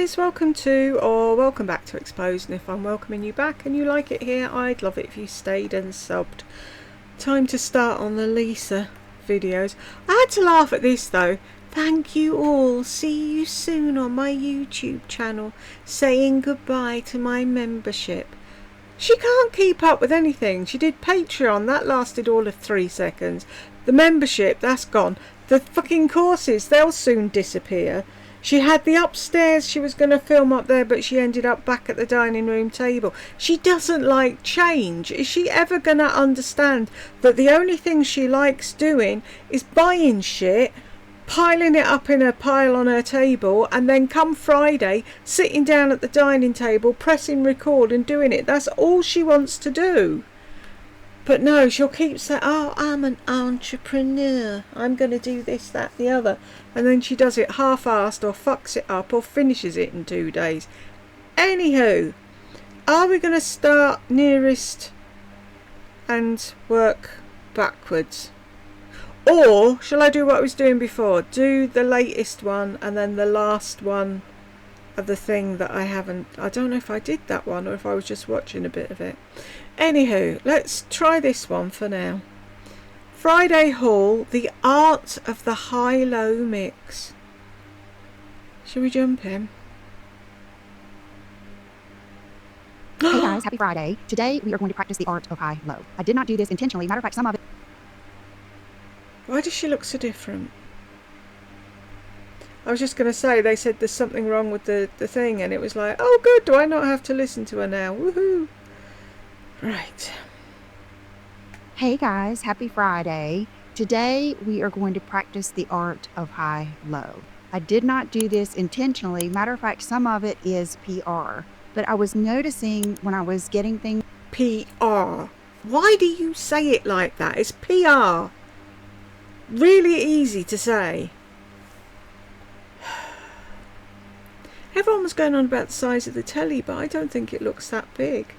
guys, welcome to or welcome back to Exposed, and if I'm welcoming you back and you like it here, I'd love it if you stayed and subbed. Time to start on the Lisa videos. I had to laugh at this though. Thank you all. See you soon on my YouTube channel. Saying goodbye to my membership. She can't keep up with anything. She did Patreon, that lasted all of 3 seconds. The membership, that's gone. The fucking courses, they'll soon disappear. She had the upstairs, she was going to film up there, but she ended up back at the dining room table. She doesn't like change. Is she ever going to understand that the only thing she likes doing is buying shit, piling it up in a pile on her table, and then come Friday, sitting down at the dining table, pressing record and doing it? That's all she wants to do. But no, she'll keep saying, oh, I'm an entrepreneur. I'm going to do this, that, the other. And then she does it half-assed or fucks it up or finishes it in 2 days. Anywho, are we going to start nearest and work backwards? Or shall I do what I was doing before? Do the latest one and then the last one of the thing that I haven't... I don't know if I did that one or if I was just watching a bit of it. Anywho, let's try this one for now. Friday haul, the art of the high-low mix. Shall we jump in? Hey guys, happy Friday. Today we are going to practice the art of high-low. I did not do this intentionally. Matter of fact, some of it... Why does she look so different? I was just going to say, they said there's something wrong with the thing, and it was like, oh good, do I not have to listen to her now? Woohoo! Right. Hey guys, happy Friday. Today we are going to practice the art of high-low. I did not do this intentionally. Matter of fact, some of it is PR. But I was noticing when I was getting things... PR. Why do you say it like that? It's PR. Really easy to say. Everyone was going on about the size of the telly, but I don't think it looks that big.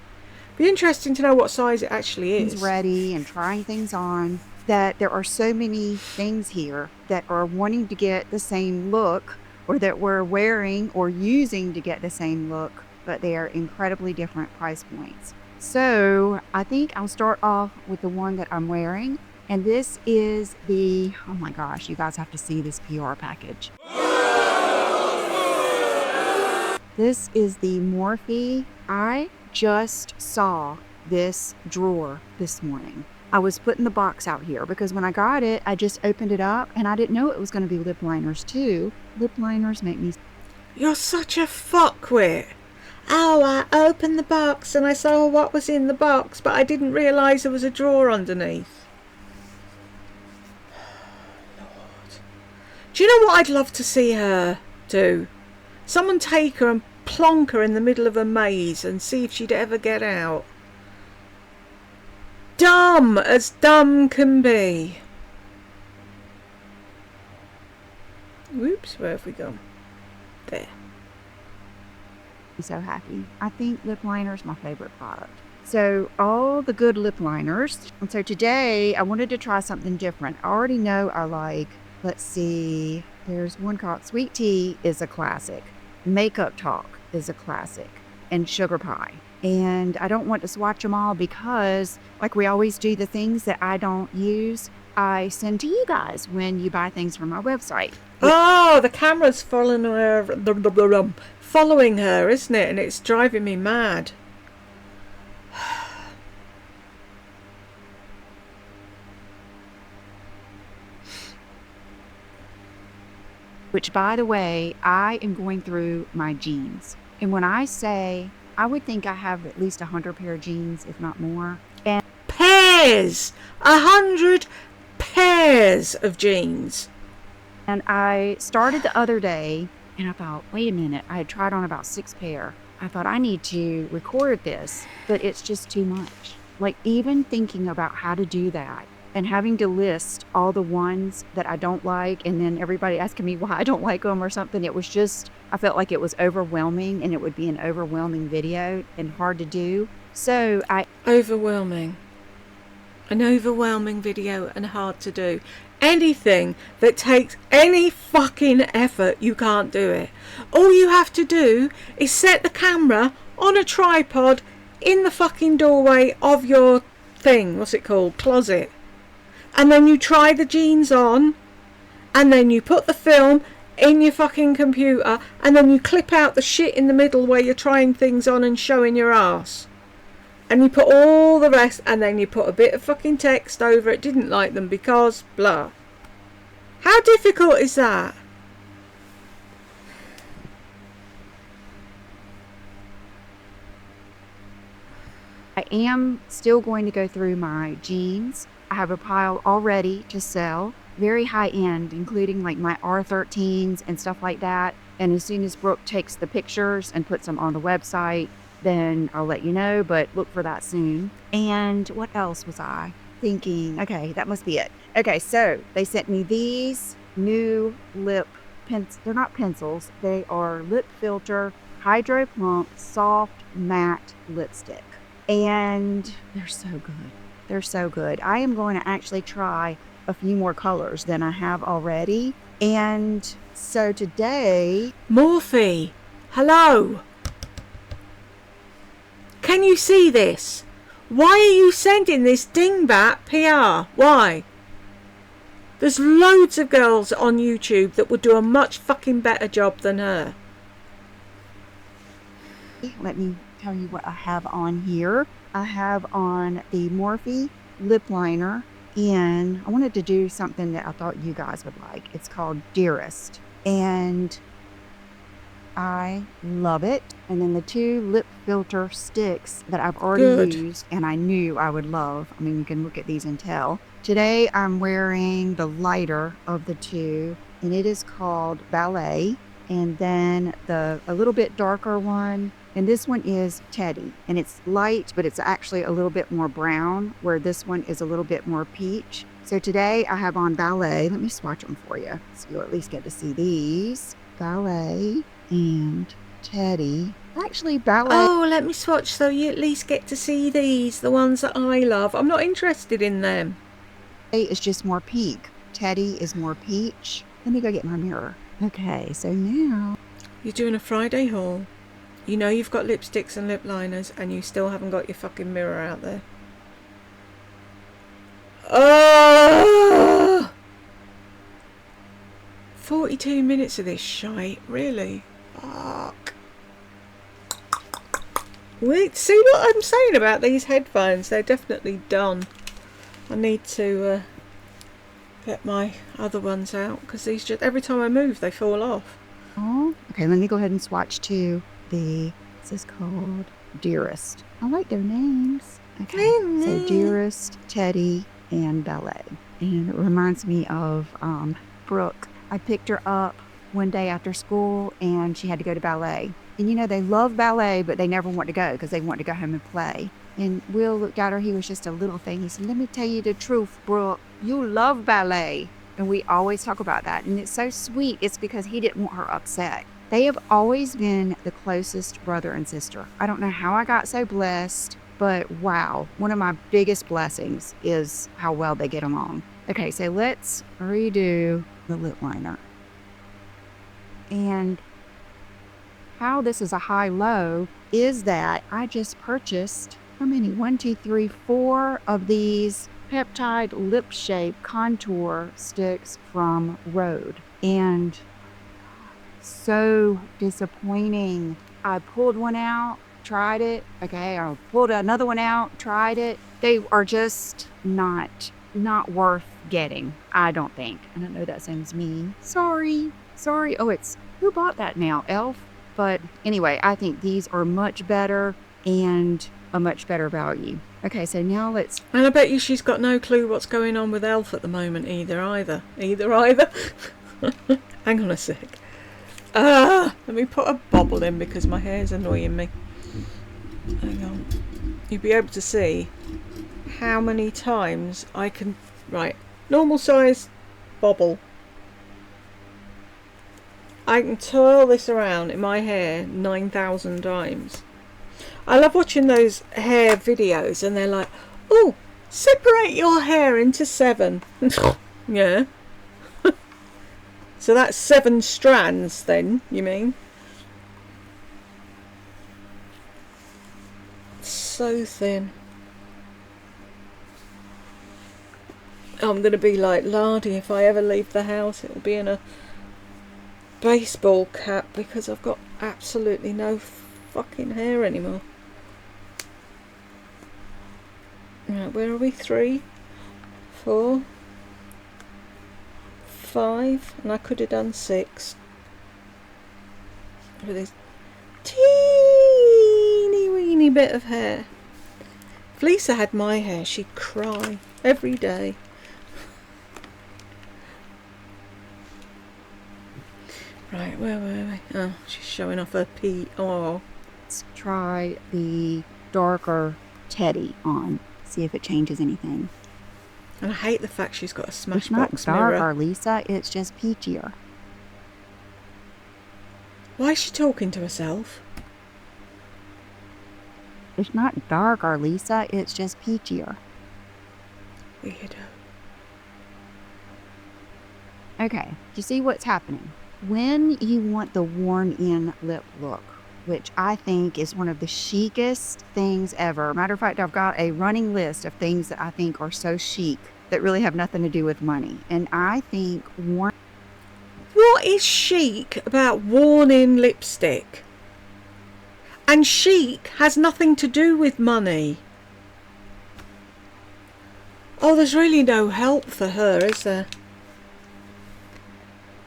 Be interesting to know what size it actually is. Ready and trying things on, that there are so many things here that are wanting to get the same look, or that we're wearing or using to get the same look, but they are incredibly different price points. So I think I'll start off with the one that I'm wearing, and this is the, oh my gosh, you guys have to see this PR package. This is the Morphe. I just saw this drawer this morning. I was putting the box out here because when I got it, I just opened it up and I didn't know it was going to be lip liners too. Lip liners make me... You're such a fuckwit. Oh, I opened the box and I saw what was in the box, but I didn't realise there was a drawer underneath. Lord. Do you know what I'd love to see her do? Someone take her and plonk her in the middle of a maze and see if she'd ever get out. Dumb as dumb can be. Whoops, where have we gone? There. I'm so happy. I think lip liner is my favorite product. So all the good lip liners. And so today I wanted to try something different. I already know I like, let's see, there's one called Sweet Tea is a classic. Makeup Talk is a classic, and Sugar Pie. And I don't want to swatch them all because, like we always do, the things that I don't use, I send to you guys when you buy things from my website. Oh, the camera's following her, isn't it? And it's driving me mad. Which, by the way, I am going through my jeans. And when I say, I would think I have at least 100 pair of jeans, if not more. And pairs! 100 pairs of jeans. And I started the other day, and I thought, wait a minute, I had tried on about 6 pair. I thought, I need to record this, but it's just too much. Like, even thinking about how to do that, and having to list all the ones that I don't like, and then everybody asking me why I don't like them or something. It was just, I felt like it was overwhelming, and it would be an overwhelming video and hard to do. So Overwhelming. an overwhelming video and hard to do. Anything that takes any fucking effort, you can't do it. All you have to do is set the camera on a tripod in the fucking doorway of your thing, what's it called, closet, and then you try the jeans on, and then you put the film in your fucking computer, and then you clip out the shit in the middle where you're trying things on and showing your ass, and you put all the rest, and then you put a bit of fucking text over it, didn't like them because blah. How difficult is that? I am still going to go through my jeans. I have a pile already to sell, very high end, including like my R13s and stuff like that. And as soon as Brooke takes the pictures and puts them on the website, then I'll let you know, but look for that soon. And what else was I thinking? Okay, that must be it. Okay, so they sent me these new lip pens. They're not pencils. They are lip filter, hydro plump, soft, matte lipstick. And they're so good. They're so good. I am going to actually try a few more colors than I have already. And so today... Morphe, hello. Can you see this? Why are you sending this dingbat PR? Why? There's loads of girls on YouTube that would do a much fucking better job than her. Let me tell you what I have on here. I have on the Morphe lip liner, and I wanted to do something that I thought you guys would like. It's called Dearest, and I love it. And then the two lip filter sticks that I've already used and I knew I would love. I mean, you can look at these and tell. Today I'm wearing the lighter of the two, and it is called Ballet. And then a little bit darker one, and this one is Teddy, and it's light, but it's actually a little bit more brown, where this one is a little bit more peach. So today I have on Ballet. Let me swatch them for you, so you'll at least get to see these. Ballet and Teddy. Actually, Ballet. Oh, let me swatch so you at least get to see these, the ones that I love. I'm not interested in them. Is just more pink. Teddy is more peach. Let me go get my mirror. Okay, so now... You're doing a Friday haul. You know you've got lipsticks and lip liners, and you still haven't got your fucking mirror out there. Oh! 42 minutes of this shite, really? Fuck. Wait, see what I'm saying about these headphones? They're definitely done. I need to get my other ones out, because these just, every time I move they fall off. Oh, okay, let me go ahead and swatch to this is called Dearest. I like their names. Okay, so Dearest, Teddy, and Ballet. And it reminds me of Brooke. I picked her up one day after school, and she had to go to ballet. And you know, they love ballet, but they never want to go because they want to go home and play. And Will looked at her. He was just a little thing. He said, "Let me tell you the truth, Brooke. You love ballet." And we always talk about that. And it's so sweet. It's because he didn't want her upset. They have always been the closest brother and sister. I don't know how I got so blessed, but wow. One of my biggest blessings is how well they get along. Okay, so let's redo the lip liner. And how this is a high-low is that I just purchased, how many? 1, 2, 3, 4 of these peptide lip shape contour sticks from Rhode. And so disappointing. I pulled one out, tried it. Okay, I pulled another one out, tried it. They are just not worth getting, I don't think. And I know that sounds mean. Sorry. Oh, it's, who bought that now? Elf? But anyway, I think these are much better and a much better value. Okay, so now let's... And I bet you she's got no clue what's going on with Elf at the moment either. Hang on a sec. Let me put a bobble in because my hair's annoying me. Hang on. You'll be able to see how many times I can... Right, normal size bobble. I can twirl this around in my hair 9,000 times. I love watching those hair videos, and they're like, "Oh, Separate your hair into 7. Yeah. So that's 7 strands then, you mean? So thin. I'm going to be like Lardy if I ever leave the house. It'll be in a baseball cap because I've got absolutely no fucking hair anymore. Right, where are we? 3, 4, 5, and I could have done 6 with this teeny weeny bit of hair. If Lisa had my hair, she'd cry every day. Right, where were we? Oh, she's showing off her pee. Oh. Let's try the darker Teddy on. See if it changes anything. And I hate the fact she's got a It's Smashbox not darker, mirror. Lisa. It's just peachier. Why is she talking to herself? It's not darker, Lisa. It's just peachier. Weirdo. Okay, you see what's happening? When you want the worn-in lip look, which I think is one of the chicest things ever. Matter of fact, I've got a running list of things that I think are so chic that really have nothing to do with money. And I think What is chic about worn-in lipstick? And chic has nothing to do with money. Oh, there's really no help for her, is there?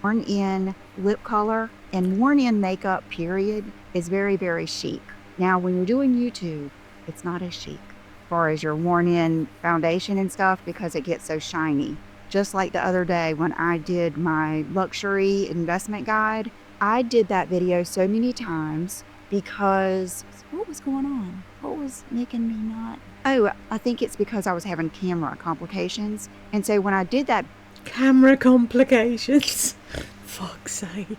worn-in lip color and worn-in makeup, period, is very, very chic. Now, when you're doing YouTube, it's not as chic as far as your worn-in foundation and stuff because it gets so shiny. Just like the other day when I did my luxury investment guide, I did that video so many times because what was going on? What was making me not? Oh, I think it's because I was having camera complications. And so when I did that Camera complications. Fuck's sake.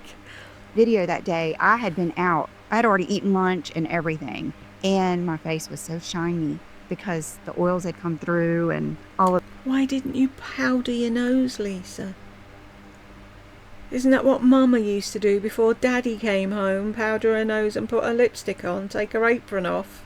video that day, I had been out. I had already eaten lunch and everything. And my face was so shiny because the oils had come through and all of. Why didn't you powder your nose, Lisa? Isn't that what Mama used to do before Daddy came home? Powder her nose and put her lipstick on, take her apron off.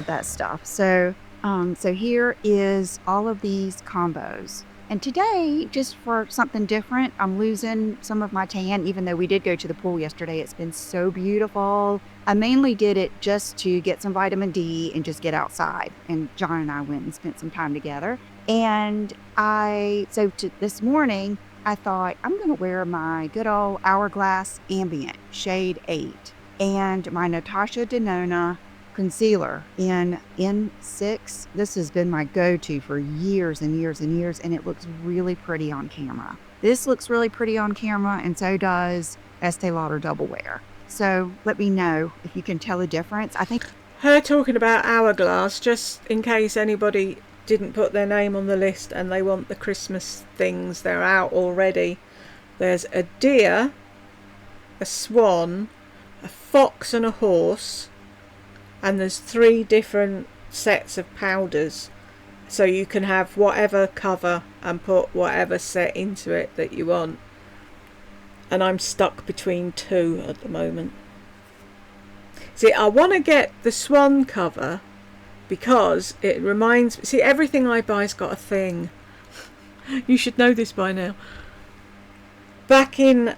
That stuff. So here is all of these combos. And today, just for something different, I'm losing some of my tan, even though we did go to the pool yesterday. It's been so beautiful. I mainly did it just to get some vitamin D and just get outside. And John and I went and spent some time together. And this morning, I thought I'm going to wear my good old Hourglass Ambient Shade 8 and my Natasha Denona concealer in N6. This has been my go-to for years and years and years, and it looks really pretty on camera. This looks really pretty on camera, and so does Estee Lauder Double Wear. So let me know if you can tell a difference. I think Her talking about Hourglass, just in case anybody didn't put their name on the list and they want the Christmas things, they're out already. There's a deer, a swan, a fox and a horse, and there's 3 different sets of powders, so you can have whatever cover and put whatever set into it that you want. And I'm stuck between 2 at the moment. See, I want to get the swan cover because it reminds me. See, everything I buy's got a thing. You should know this by now. Back in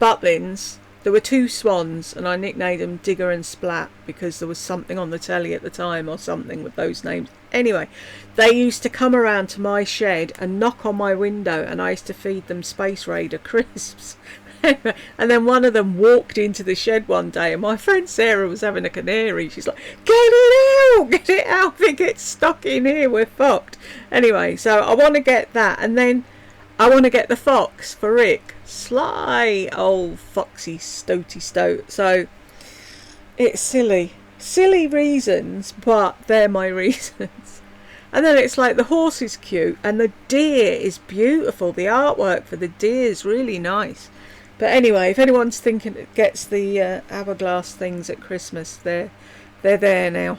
Butlins, there were 2 swans, and I nicknamed them Digger and Splat because there was something on the telly at the time or something with those names. Anyway, they used to come around to my shed and knock on my window, and I used to feed them Space Raider crisps. And then one of them walked into the shed one day, and my friend Sarah was having a canary. She's like, get it out, if it gets stuck in here, we're fucked. Anyway, so I want to get that, and then I want to get the fox for Rick. Sly old foxy stoaty stoat. So it's silly reasons, but they're my reasons. And then it's like the horse is cute and the deer is beautiful. The artwork for the deer is really nice. But anyway, if anyone's thinking it gets the Hourglass things at Christmas, they're there now.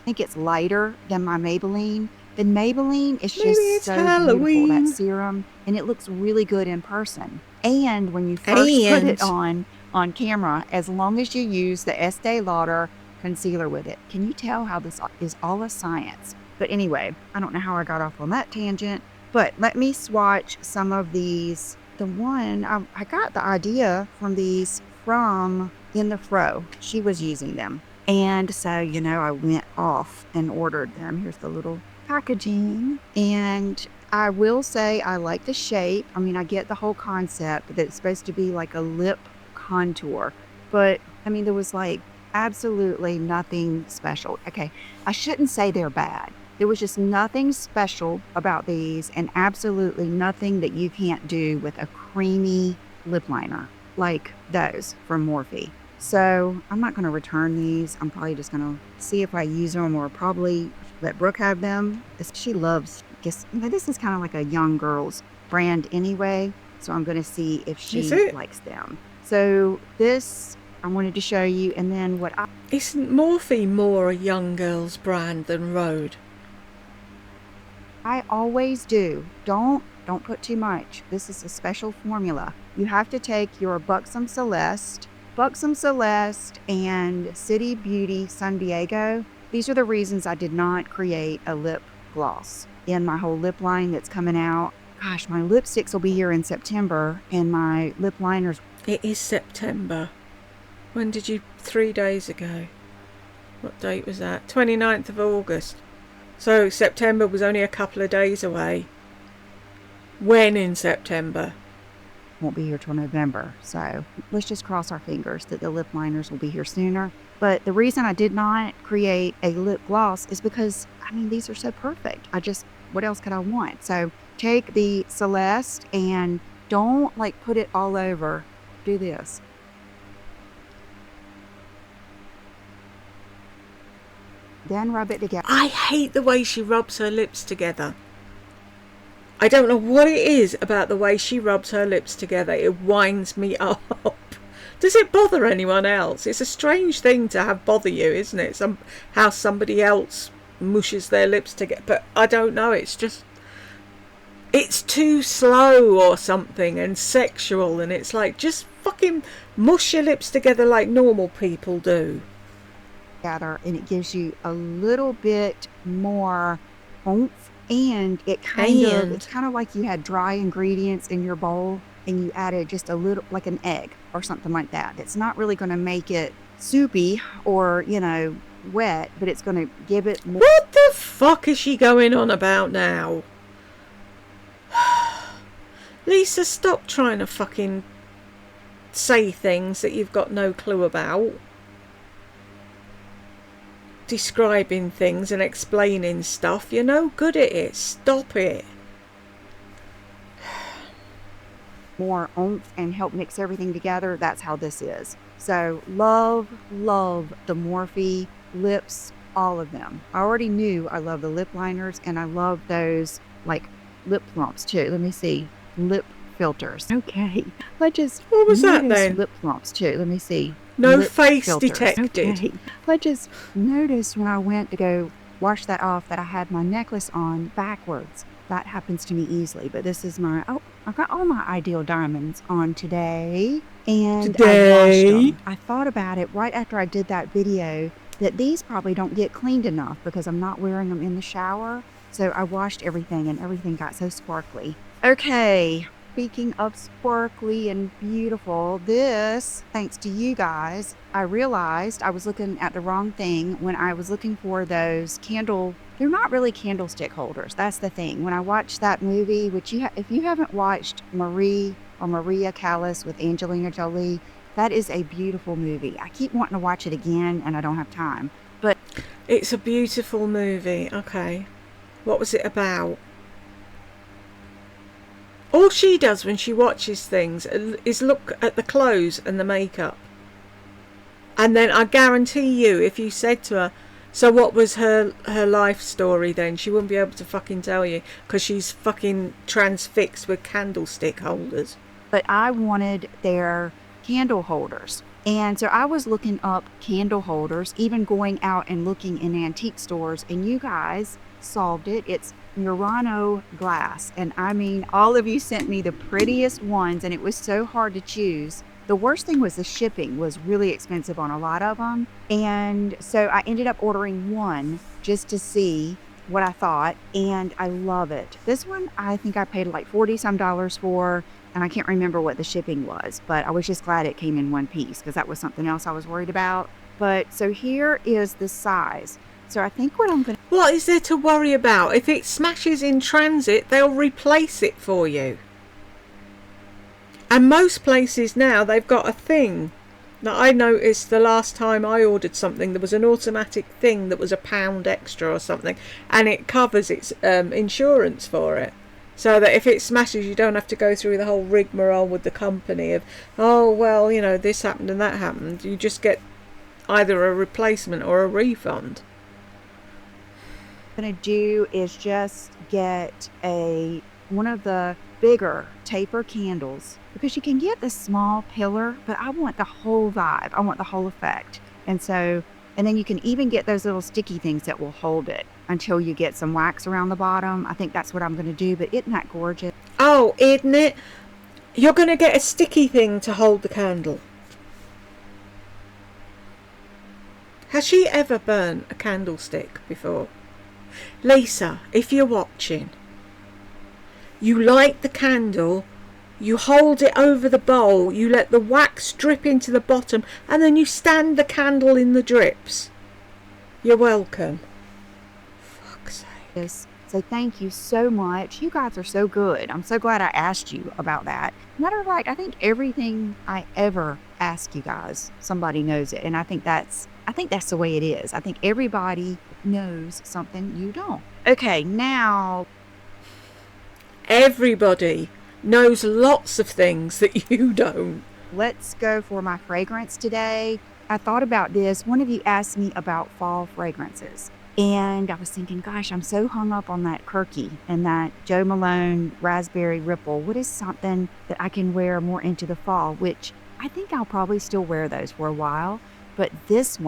think it's lighter than my Maybelline. The Maybelline is Maybe just it's so beautiful, Halloween. that serum, and it looks really good in person. And when you first put And it on camera, as long as you use the Estee Lauder concealer with it. Can you tell how this is all a science? But anyway, I don't know how I got off on that tangent, but let me swatch some of these. The one, I got the idea from these from In the Fro. She was using them. And so, you know, I went off and ordered them. Here's the little packaging. And I will say I like the shape. I mean, I get the whole concept that it's supposed to be like a lip contour. But, I mean, there was like absolutely nothing special. Okay, I shouldn't say they're bad. There was just nothing special about these, and absolutely nothing that you can't do with a creamy lip liner like those from Morphe. So I'm not going to return these. I'm probably just going to see if I use them, or probably let Brooke have them. She loves, this is kind of like a young girl's brand anyway. So I'm going to see if she likes them. So this I wanted to show you, and then Isn't Morphe more a young girl's brand than Rhode? I always do. Don't put too much. This is a special formula. You have to take your Buxom Celeste, and City Beauty San Diego. These are the reasons I did not create a lip gloss in my whole lip line that's coming out. Gosh, my lipsticks will be here in September, and my lip liners. It is September. When did you? 3 days ago. What date was that? 29th of August. So September was only a couple of days away. When in September? Won't be here till November. So let's just cross our fingers that the lip liners will be here sooner. But the reason I did not create a lip gloss is because, I mean, these are so perfect. What else could I want? So take the Celeste and don't like put it all over. Do this. Then rub it together. I hate the way she rubs her lips together. I don't know what it is about the way she rubs her lips together. It winds me up. Does it bother anyone else? It's a strange thing to have bother you, isn't it? How somebody else mushes their lips together. But I don't know. It's just, it's too slow or something, and sexual. And it's like, just fucking mush your lips together like normal people do. And it gives you a little bit more oomph, and it's kind of like you had dry ingredients in your bowl and you added just a little, like an egg or something like that. It's not really going to make it soupy or, you know, wet, but it's going to give it more. What the fuck is she going on about now? Lisa, stop trying to fucking say things that you've got no clue about. Describing things and explaining stuff. You're no good at it. Stop it. More oomph and help mix everything together. That's how this is. So love the Morphe lips, all of them. I already knew I love the lip liners, and I love those like lip plumps too. Let me see. Lip filters. Okay. What was that then? Lip plumps too. Let me see. No Lip face filters. detected. Okay. I just noticed when I went to go wash that off that I had my necklace on backwards. That happens to me easily, but this is I got all my Ideal diamonds on today, and I washed them. I thought about it right after I did that video that these probably don't get cleaned enough because I'm not wearing them in the shower. So I washed everything, and everything got so sparkly. Okay. Speaking of sparkly and beautiful, this, thanks to you guys, I realized I was looking at the wrong thing when I was looking for those they're not really candlestick holders. That's the thing. When I watched that movie, which if you haven't watched Maria Callas with Angelina Jolie, that is a beautiful movie. I keep wanting to watch it again, and I don't have time. But it's a beautiful movie. Okay. What was it about? All she does when she watches things is look at the clothes and the makeup. And then I guarantee you, if you said to her, so what was her life story then, she wouldn't be able to fucking tell you, because she's fucking transfixed with candlestick holders. But I wanted their candle holders. And so I was looking up candle holders, even going out and looking in antique stores, and you guys solved it. It's Murano glass. And I mean, all of you sent me the prettiest ones, and it was so hard to choose. The worst thing was the shipping was really expensive on a lot of them. And so I ended up ordering one just to see what I thought, and I love it. This one, I think I paid like 40 some dollars for, and I can't remember what the shipping was, but I was just glad it came in one piece because that was something else I was worried about. But so here is the size. So I think what I'm going to... What is there to worry about? If it smashes in transit, they'll replace it for you. And most places now, they've got a thing. Now, I noticed the last time I ordered something, there was an automatic thing that was £1 extra or something, and it covers its insurance for it. So that if it smashes, you don't have to go through the whole rigmarole with the company of, oh, well, you know, this happened and that happened. You just get either a replacement or a refund. What I'm going to do is just get one of the bigger taper candles, because you can get the small pillar, but I want the whole vibe. I want the whole effect. And then you can even get those little sticky things that will hold it until you get some wax around the bottom. I think that's what I'm going to do, but isn't that gorgeous? Oh, isn't it? You're going to get a sticky thing to hold the candle. Has she ever burnt a candlestick before? Lisa, if you're watching, you light the candle, you hold it over the bowl, you let the wax drip into the bottom, and then you stand the candle in the drips. You're welcome. Fuck's sake. Yes. So thank you so much. You guys are so good. I'm so glad I asked you about that. Matter of fact, I think everything I ever ask you guys, somebody knows it. And I think that's the way it is. I think everybody knows something you don't. Okay, now everybody knows lots of things that you don't. Let's go for my fragrance today. I thought about this. One of you asked me about fall fragrances. And I was thinking, gosh, I'm so hung up on that Kirky and that Jo Malone Raspberry Ripple. What is something that I can wear more into the fall? Which I think I'll probably still wear those for a while. But this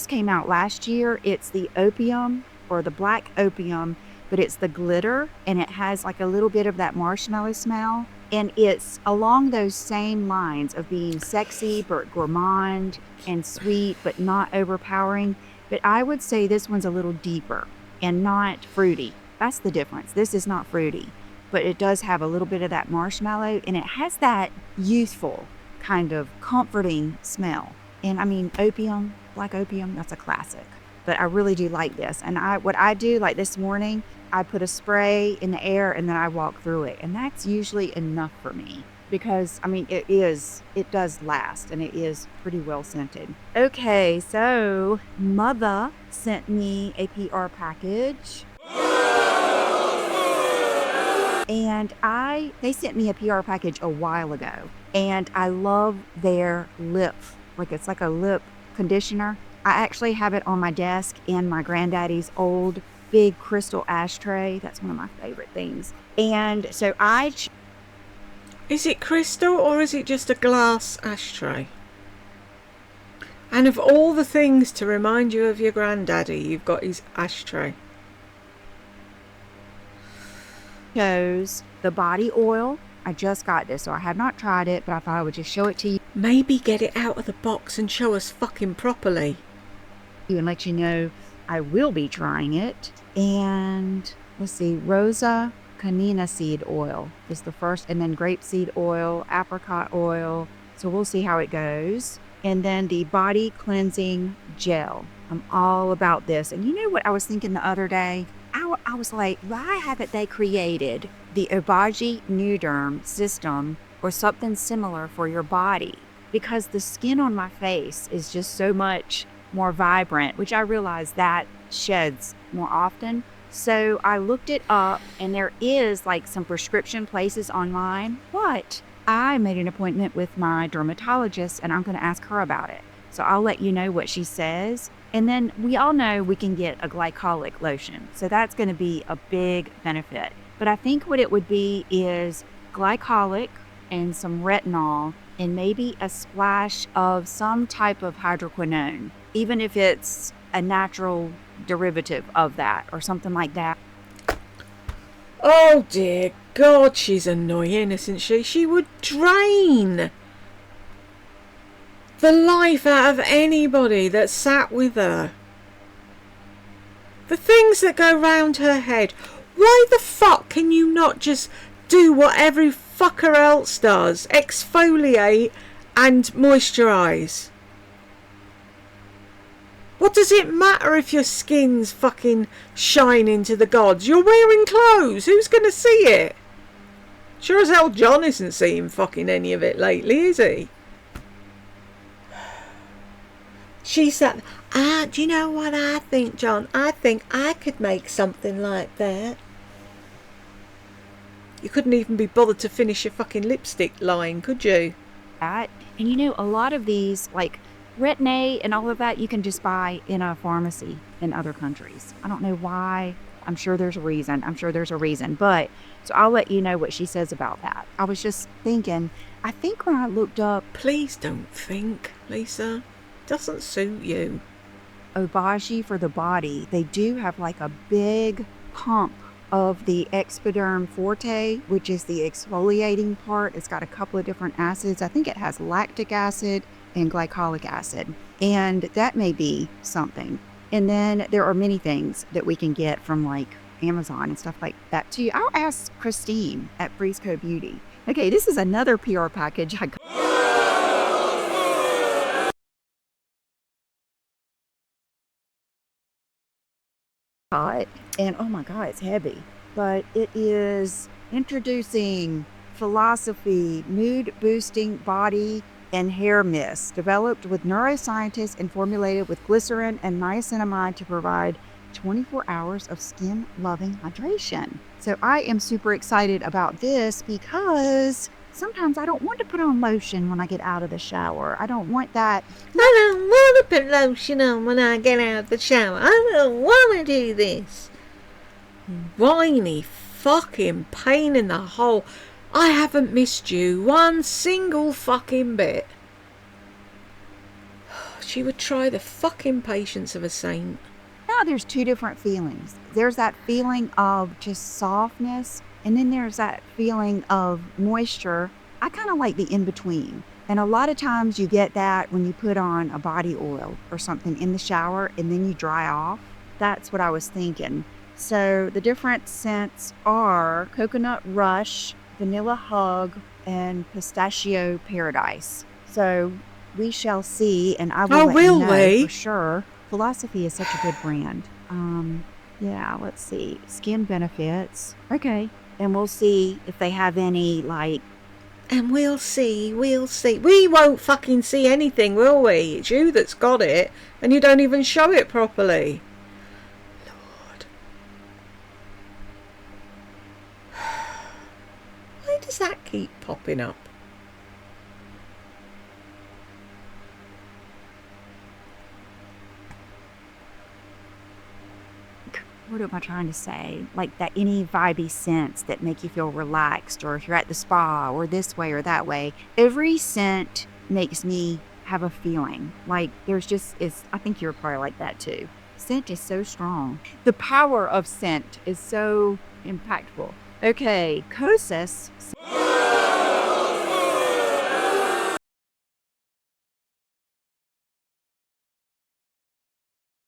came out last year. It's the opium, or the black opium, but it's the glitter, and it has like a little bit of that marshmallow smell. And it's along those same lines of being sexy, but gourmand and sweet, but not overpowering. But I would say this one's a little deeper and not fruity. That's the difference. This is not fruity, but it does have a little bit of that marshmallow, and it has that youthful kind of comforting smell. And I mean, opium, black opium, that's a classic. But I really do like this. And what I do, like this morning, I put a spray in the air and then I walk through it. And that's usually enough for me. Because, I mean, it does last, and it is pretty well scented. Okay, so Mother sent me a PR package. And they sent me a PR package a while ago. And I love their lip. It's like a lip conditioner. I actually have it on my desk in my granddaddy's old big crystal ashtray. That's one of my favorite things. And so Is it crystal or is it just a glass ashtray? And of all the things to remind you of your granddaddy, you've got his ashtray. Chose the body oil. I just got this, so I have not tried it, but I thought I would just show it to you. Maybe get it out of the box and show us fucking properly. And let you know I will be trying it. And let's see, Rosa Canina seed oil is the first, and then grapeseed oil, apricot oil. So we'll see how it goes. And then the body cleansing gel. I'm all about this. And you know what I was thinking the other day? I was like, why haven't they created the Obagi Nuderm system or something similar for your body? Because the skin on my face is just so much more vibrant, which I realize that sheds more often. So I looked it up, and there is like some prescription places online, but I made an appointment with my dermatologist, and I'm going to ask her about it. So I'll let you know what she says. And then we all know we can get a glycolic lotion. So that's going to be a big benefit. But I think what it would be is glycolic and some retinol and maybe a splash of some type of hydroquinone, even if it's a natural derivative of that or something like that. Oh dear God, she's annoying, isn't she? She would drain the life out of anybody that sat with her. The things that go round her head. Why the fuck can you not just do what every fucker else does? Exfoliate and moisturise. What does it matter if your skin's fucking shining to the gods? You're wearing clothes. Who's going to see it? Sure as hell John isn't seeing fucking any of it lately, is he? She said, do you know what I think, John? I think I could make something like that. You couldn't even be bothered to finish your fucking lipstick line, could you? And you know, a lot of these, like Retin-A and all of that, you can just buy in a pharmacy in other countries. I don't know why. I'm sure there's a reason. But so I'll let you know what she says about that. I was just thinking, I think when I looked up... Please don't think, Lisa. Doesn't suit you. Obagi for the body, they do have like a big pump of the Expiderm Forte, which is the exfoliating part. It's got a couple of different acids. I think it has lactic acid and glycolic acid, and that may be something. And then there are many things that we can get from like Amazon and stuff like that too. I'll ask Christine at Frisco Beauty. Okay, this is another PR package I got. And oh my God, it's heavy. But it is introducing Philosophy Mood Boosting Body and Hair Mist, developed with neuroscientists and formulated with glycerin and niacinamide to provide 24 hours of skin loving hydration. So I am super excited about this because sometimes I don't want to put on lotion when I get out of the shower. I don't want that. I don't want to put lotion on when I get out of the shower. I don't want to do this. Whiny fucking pain in the hole. I haven't missed you one single fucking bit. She would try the fucking patience of a saint. Now there's two different feelings. There's that feeling of just softness, and then there's that feeling of moisture. I kind of like the in-between. And a lot of times you get that when you put on a body oil or something in the shower and then you dry off. That's what I was thinking. So the different scents are Coconut Rush, Vanilla Hug, and Pistachio Paradise. So we shall see, and I will let you know for sure. Philosophy is such a good brand. Yeah, let's see. Skin benefits. Okay. And we'll see if they have any, like... And we'll see. We won't fucking see anything, will we? It's you that's got it, and you don't even show it properly. Lord. Why does that keep popping up? What am I trying to say? Like that any vibey scents that make you feel relaxed, or if you're at the spa or this way or that way. Every scent makes me have a feeling. Like there's just, I think you're probably like that too. Scent is so strong. The power of scent is so impactful. Okay, Kosas.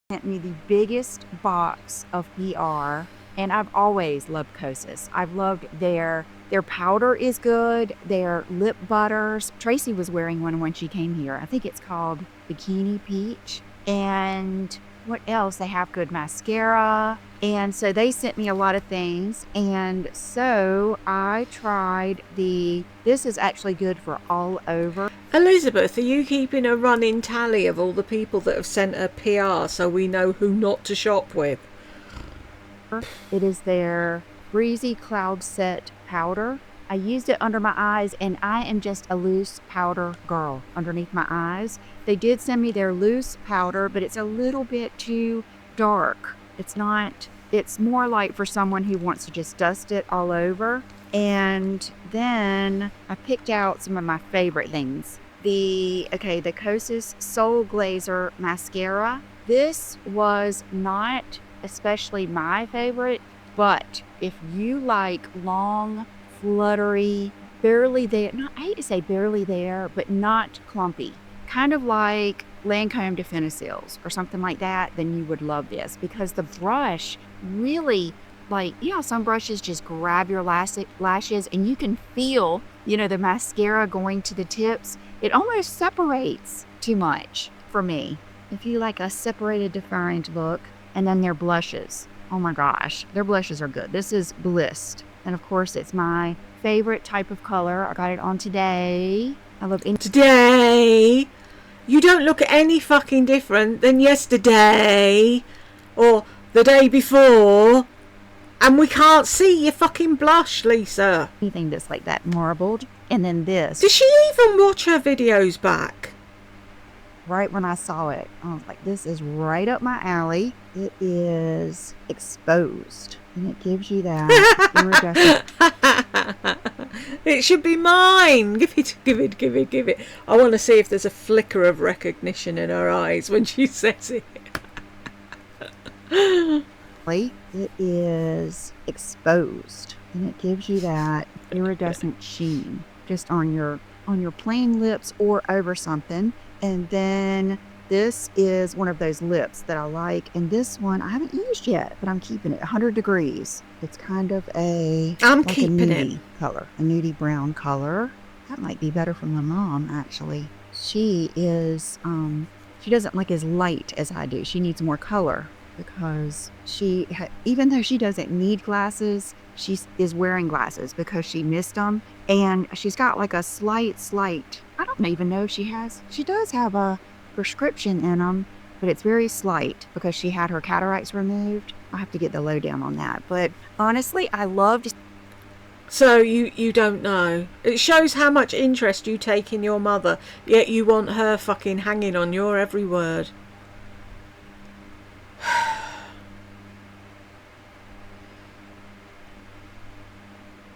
Sent me the biggest box of PR, and I've always loved Kosas. I've loved their powder is good, their lip butters. Tracy was wearing one when she came here. I think it's called Bikini Peach. And what else? They have good mascara. And so they sent me a lot of things. And so I tried this is actually good for all over. Elizabeth, are you keeping a running tally of all the people that have sent her PR so we know who not to shop with? It is their Breezy Cloud Set powder. I used it under my eyes, and I am just a loose powder girl underneath my eyes. They did send me their loose powder, but it's a little bit too dark. It's more like for someone who wants to just dust it all over. And then I picked out some of my favorite things. The Kosas Soul Glazer Mascara. This was not especially my favorite, but if you like long, fluttery, barely there, no, I hate to say barely there, but not clumpy, kind of like Lancome Definiseals or something like that, then you would love this, because the brush really, like, you know, some brushes just grab your lashes and you can feel, you know, the mascara going to the tips. It almost separates too much for me. If you like a separated, defined look. And then their blushes. Oh my gosh, their blushes are good. This is Blissed. And of course, it's my favorite type of color. I got it on today. I love it. Today? You don't look any fucking different than yesterday. Or the day before. And we can't see your fucking blush, Lisa. Anything that's like that marbled. And then this. Does she even watch her videos back? Right when I saw it, I was like, this is right up my alley. It is Exposed. And it gives you that iridescent. It should be mine. Give it. I want to see if there's a flicker of recognition in her eyes when she says it. It is Exposed. And it gives you that iridescent sheen just on your plain lips or over something. And then this is one of those lips that I like. And this one I haven't used yet, but I'm keeping it. 100 Degrees. It's kind of I'm like keeping a nudie it. color. A nudie brown color. That might be better for my mom, actually. She is, she doesn't like as light as I do. She needs more color because even though she doesn't need glasses, she is wearing glasses because she missed them. And she's got like a slight, I don't even know if she does have a prescription in them, but it's very slight because she had her cataracts removed. I'll have to get the lowdown on that. But honestly, I loved. So you don't know. It shows how much interest you take in your mother, yet you want her fucking hanging on your every word.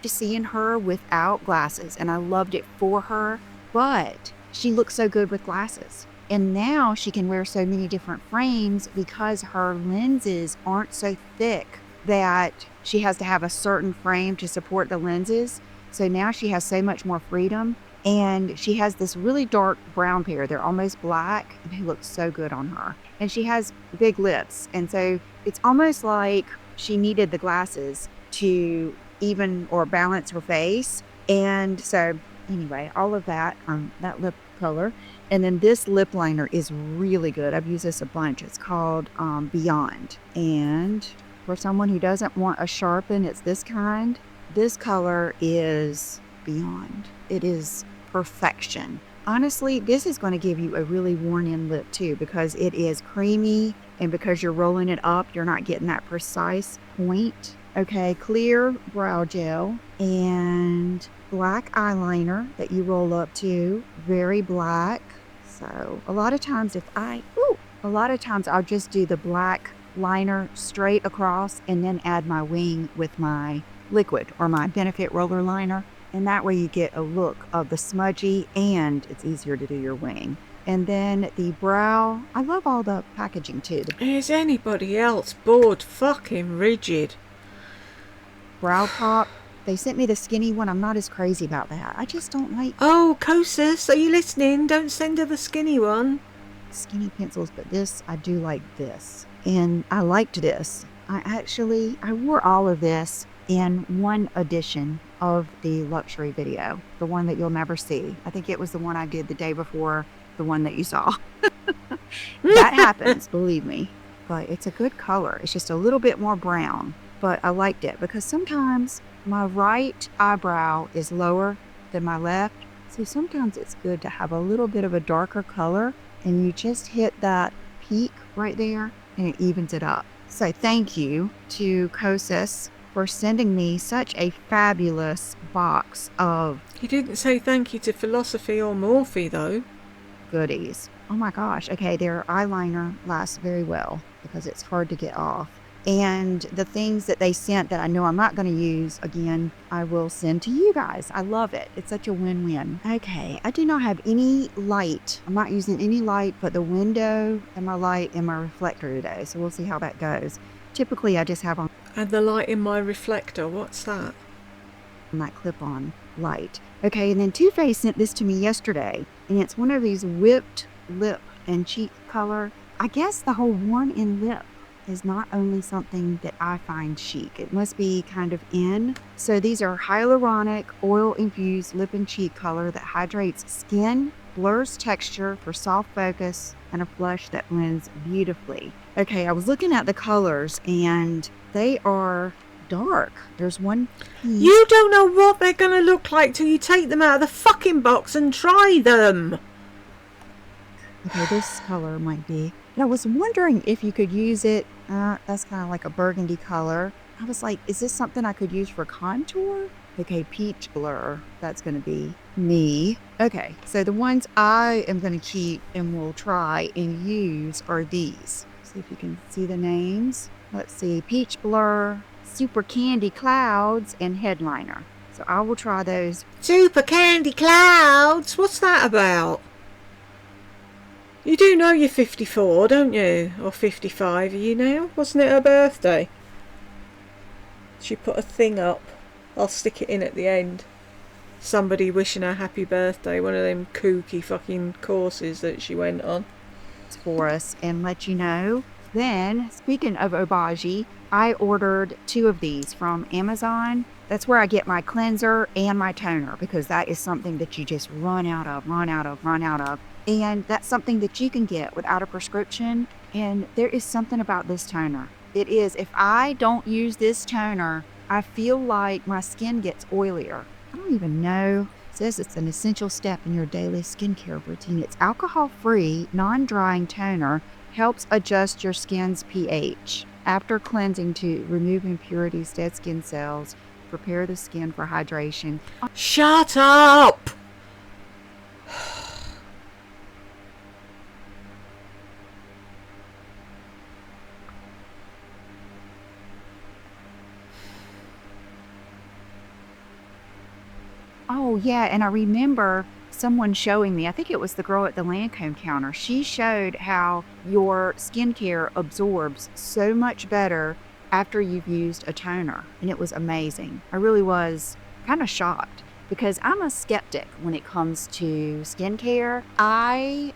To seeing her without glasses, and I loved it for her, but she looks so good with glasses. And now she can wear so many different frames because her lenses aren't so thick that she has to have a certain frame to support the lenses. So now she has so much more freedom, and she has this really dark brown pair. They're almost black, and they look so good on her. And she has big lips, and so it's almost like she needed the glasses to even or balance her face. And so anyway, all of that, that lip color. And then this lip liner is really good. I've used this a bunch. It's called Beyond. And for someone who doesn't want a sharpen, it's this kind. This color is Beyond. It is perfection. Honestly, this is going to give you a really worn in lip too, because it is creamy, and because you're rolling it up, you're not getting that precise point. Okay, clear brow gel and black eyeliner that you roll up to, very black. So a lot of times I'll just do the black liner straight across and then add my wing with my liquid or my Benefit roller liner. And that way you get a look of the smudgy, and it's easier to do your wing. And then the brow, I love all the packaging too. Is anybody else bored fucking rigid? Brow pop. They sent me the skinny one. I'm not as crazy about that. I just don't like Oh, Kosis, are you listening? Don't send her the skinny one. skinny pencils, but this, I do like this. And I liked this. I wore all of this in one edition of the luxury video, the one that you'll never see. I think it was the one I did the day before the one that you saw. That happens, believe me. But it's a good color. It's just a little bit more brown. But I liked it because sometimes my right eyebrow is lower than my left. So sometimes it's good to have a little bit of a darker color, and you just hit that peak right there and it evens it up. So thank you to Kosas for sending me such a fabulous box of You didn't say thank you to Philosophy or Morphe though. goodies. Oh my gosh. Okay, their eyeliner lasts very well because it's hard to get off. And the things that they sent that I know I'm not going to use again, I will send to you guys. I love it. It's such a win-win. Okay, I do not have any light. I'm not using any light but the window and my light and my reflector today. So we'll see how that goes. Typically, I just have on And the light in my reflector, what's that? that clip-on light. Okay, and then Too Faced sent this to me yesterday, and it's one of these whipped lip and cheek color. I guess the whole worn in lip is not only something that I find chic, it must be kind of in. So these are hyaluronic oil infused lip and cheek color that hydrates skin, blurs texture for soft focus, and a flush that blends beautifully. Okay, I was looking at the colors and they are dark. There's one piece. You don't know what they're going to look like till you take them out of the fucking box and try them. Okay, this color might be. And I was wondering if you could use it. That's kind of like a burgundy color. I was like, is this something I could use for contour? Okay, peach blur. That's going to be me. Okay, so the ones I am going to keep and will try and use are these. See if you can see the names. Let's see, peach blur, super candy clouds, and headliner. So I will try those. Super candy clouds? What's that about? You do know you're 54, don't you? Or 55 are you now? Wasn't it her birthday? She put a thing up. I'll stick it in at the end. Somebody wishing her happy birthday. One of them kooky fucking courses that she went on. For us and let you know. Then, speaking of Obagi, I ordered 2 of these from Amazon. That's where I get my cleanser and my toner, because that is something that you just run out of. And that's something that you can get without a prescription. And there is something about this toner. It is, if I don't use this toner, I feel like my skin gets oilier. I don't even know. It says it's an essential step in your daily skincare routine. It's alcohol-free, non-drying toner, helps adjust your skin's pH. After cleansing to remove impurities, dead skin cells, prepare the skin for hydration. Shut up! Oh, yeah, and I remember someone showing me, I think it was the girl at the Lancome counter, she showed how your skincare absorbs so much better after you've used a toner, and it was amazing. I really was kind of shocked because I'm a skeptic when it comes to skincare. I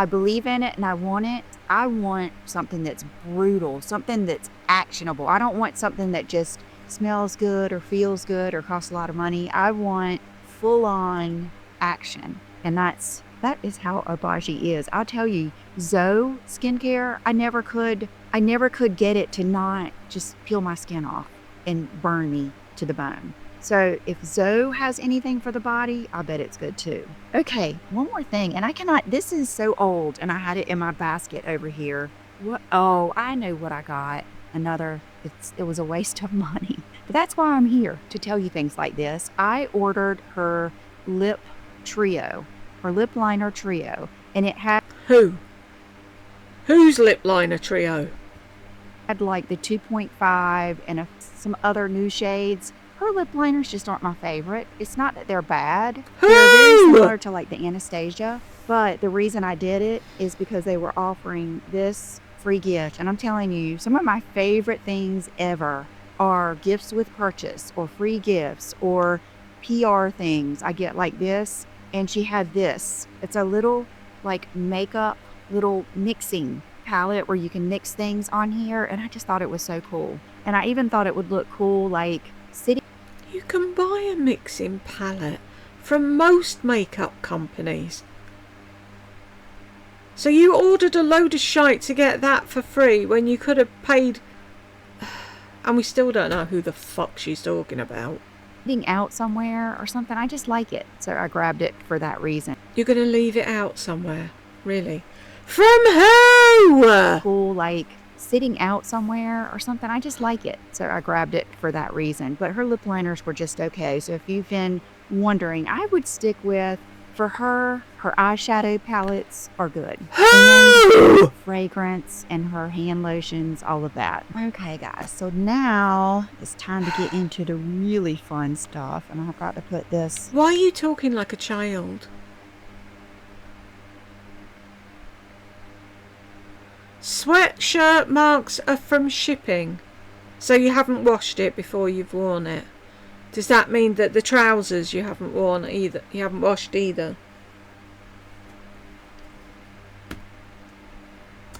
believe in it and I want it. I want something that's brutal, something that's actionable. I don't want something that just smells good or feels good or costs a lot of money. I want full-on action, and that is how Obagi is. I'll tell you, Zoe skincare, I never could get it to not just peel my skin off and burn me to the bone. So if Zoe has anything for the body, I bet it's good too. Okay, one more thing, and this is so old, and I had it in my basket over here. What? Oh, I know what I got. It was a waste of money. But that's why I'm here, to tell you things like this. I ordered her lip liner trio, and it had... Whose lip liner trio? Had like the 2.5 and some other new shades. Her lip liners just aren't my favorite. It's not that they're bad. They're very similar to like the Anastasia, but the reason I did it is because they were offering this free gift. And I'm telling you, some of my favorite things ever are gifts with purchase or free gifts or PR things. I get like this, and she had this. It's a little like makeup, little mixing palette where you can mix things on here, and I just thought it was so cool. And I even thought it would look cool like sitting. You can buy a mixing palette from most makeup companies. So you ordered a load of shite to get that for free when you could have paid... And we still don't know who the fuck she's talking about. Out somewhere or something. I just like it. So I grabbed it for that reason. You're going to leave it out somewhere? Really? From who? Cool, like sitting out somewhere or something. I just like it. So I grabbed it for that reason. But her lip liners were just okay. So if you've been wondering, I would stick with For her eyeshadow palettes are good. Who? And fragrance and her hand lotions, all of that. Okay, guys, so now it's time to get into the really fun stuff. And I've got to put this. Why are you talking like a child? Sweatshirt marks are from shipping. So you haven't washed it before you've worn it. Does that mean that the trousers you haven't worn either? You haven't washed either?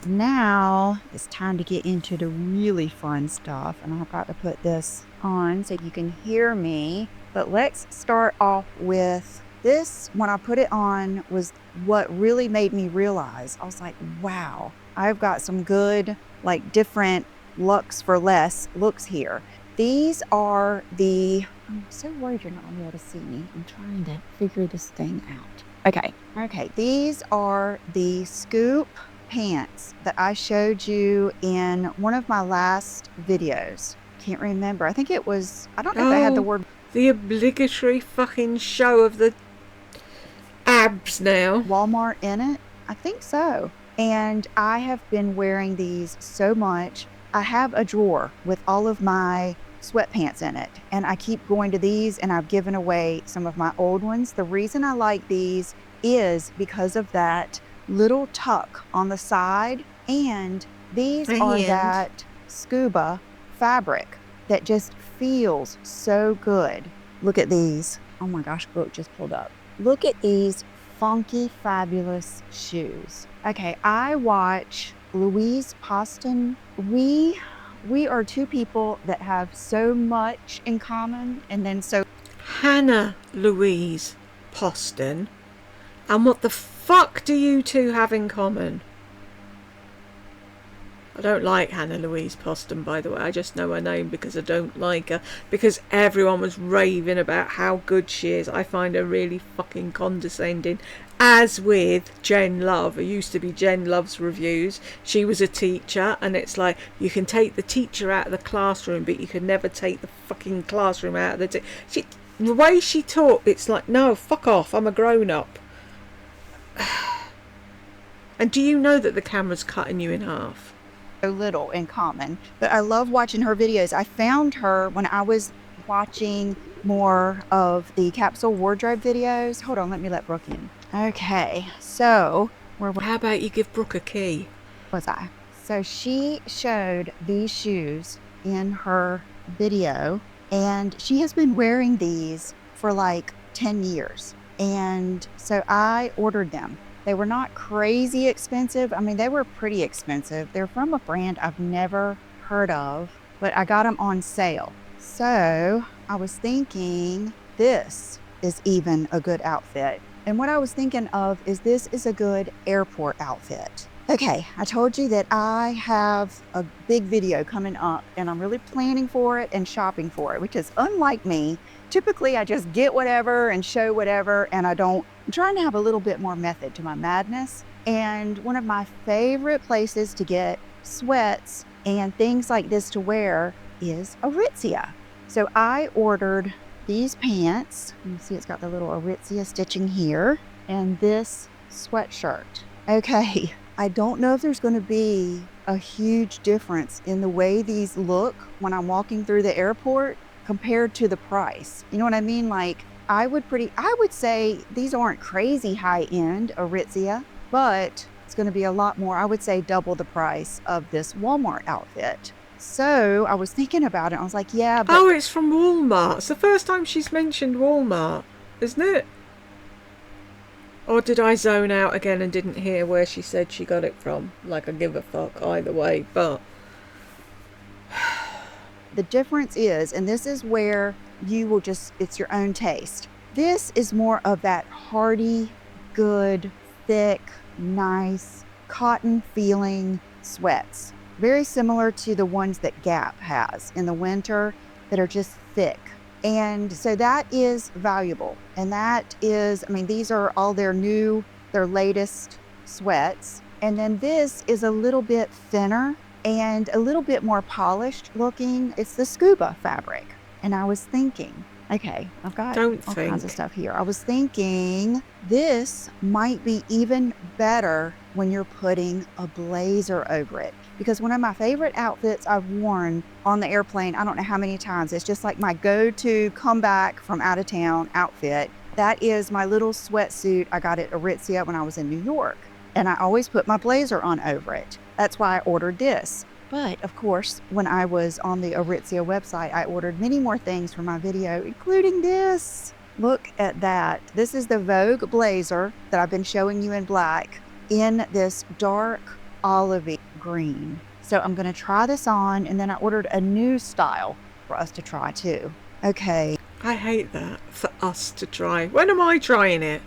Now it's time to get into the really fun stuff. And I've got to put this on so you can hear me. But let's start off with this. When I put it on was what really made me realize. I was like, wow, I've got some good, like, different Lux for Less looks here. These are I'm so worried you're not going to be able to see me. I'm trying to figure this thing out. Okay. These are the Scoop pants that I showed you in one of my last videos. Can't remember. I think it was, I don't know if they had the word. The obligatory fucking show of the abs now. Walmart in it. I think so. And I have been wearing these so much. I have a drawer with all of my sweatpants in it, and I keep going to these, and I've given away some of my old ones. The reason I like these is because of that little tuck on the side, and these are that scuba fabric that just feels so good. Look at these. Oh my gosh, book just pulled up. Look at these funky, fabulous shoes. Okay, I watch Louise Poston. We are two people that have so much in common, and then so Hannah Louise Poston. And what the fuck do you two have in common? I don't like Hannah Louise Poston, by the way. I just know her name because I don't like her. Because everyone was raving about how good she is. I find her really fucking condescending. As with Jen Love. It used to be Jen Love's reviews. She was a teacher, and it's like, you can take the teacher out of the classroom, but you can never take the fucking classroom out of the the way she taught, it's like, no, fuck off. I'm a grown-up. And do you know that the camera's cutting you in half? so little in common, but I love watching her videos. I found her when I was watching more of the capsule wardrobe videos. Hold on, let Brooke in. Okay, so how about you give Brooke a key? Was I? So she showed these shoes in her video, and she has been wearing these for like 10 years. And so I ordered them. They were not crazy expensive. I mean, they were pretty expensive. They're from a brand I've never heard of, but I got them on sale. So I was thinking this is even a good outfit. And what I was thinking of is this is a good airport outfit. Okay, I told you that I have a big video coming up, and I'm really planning for it and shopping for it, which is unlike me. Typically, I just get whatever and show whatever, and I'm trying to have a little bit more method to my madness. And one of my favorite places to get sweats and things like this to wear is Aritzia. So I ordered these pants. You see it's got the little Aritzia stitching here, and this sweatshirt. Okay, I don't know if there's going to be a huge difference in the way these look when I'm walking through the airport compared to the price. You know what I mean? Like, I would say these aren't crazy high-end Aritzia, but it's going to be a lot more. I would say double the price of this Walmart outfit. So I was thinking about it. I was like, yeah, but... Oh, it's from Walmart. It's the first time she's mentioned Walmart, isn't it? Or did I zone out again and didn't hear where she said she got it from? Like, I give a fuck either way, but... The difference is, and this is where you will it's your own taste. This is more of that hardy, good, thick, nice, cotton feeling sweats. Very similar to the ones that Gap has in the winter that are just thick. And so that is valuable. And that is, I mean, these are all their latest sweats. And then this is a little bit thinner and a little bit more polished looking. It's the scuba fabric. And I was thinking, Okay, I've got Don't all kinds of think. stuff here. I was thinking this might be even better when you're putting a blazer over it. Because one of my favorite outfits I've worn on the airplane, I don't know how many times, it's just like my go-to comeback from out of town outfit. That is my little sweatsuit I got at Aritzia when I was in New York. And I always put my blazer on over it. That's why I ordered this. But of course, when I was on the Aritzia website, I ordered many more things for my video, including this. Look at that. This is the Vogue blazer that I've been showing you in black in this dark olivey green. So I'm going to try this on, and then I ordered a new style for us to try too. Okay. I hate that, for us to try. When am I trying it?